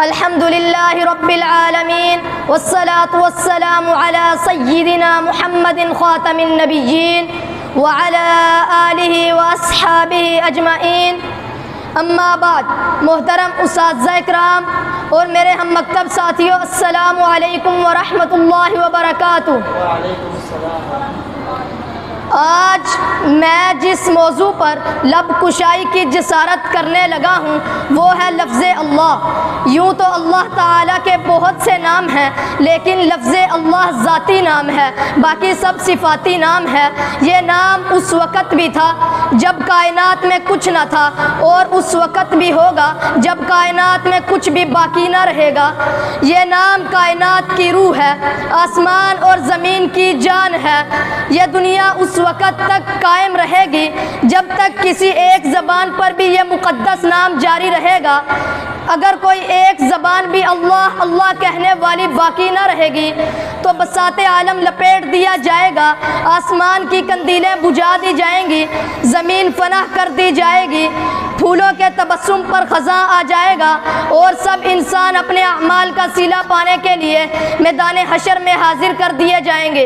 الحمدللہ رب العالمین والصلاة والسلام علی سیدنا محمد خاتم النبیین وعلی آلہ واصحابہ اجمعین، اما بعد۔ محترم اساتذہ اکرام اور میرے ہم مکتب ساتھیوں، السلام علیکم ورحمۃ اللہ وبرکاتہ۔ وعلیکم السلام۔ آج میں جس موضوع پر لب کشائی کی جسارت کرنے لگا ہوں وہ ہے لفظ اللہ۔ یوں تو اللہ تعالیٰ کے بہت سے نام ہیں، لیکن لفظ اللہ ذاتی نام ہے، باقی سب صفاتی نام ہے۔ یہ نام اس وقت بھی تھا جب کائنات میں کچھ نہ تھا، اور اس وقت بھی ہوگا جب کائنات میں کچھ بھی باقی نہ رہے گا۔ یہ نام کائنات کی روح ہے، آسمان اور زمین کی جان ہے۔ یہ دنیا اس وقت تک قائم رہے گی جب تک کسی ایک زبان پر بھی یہ مقدس نام جاری رہے گا۔ اگر کوئی ایک زبان بھی اللہ اللہ کہنے والی باقی نہ رہے گی تو بساط عالم لپیٹ دیا جائے گا، آسمان کی قندیلیں بجھا دی جائیں گی، زمین فنا کر دی جائے گی، پھولوں کے تبسم پر خزاں آ جائے گا، اور سب انسان اپنے اعمال کا صلہ پانے کے لیے میدان حشر میں حاضر کر دیے جائیں گے۔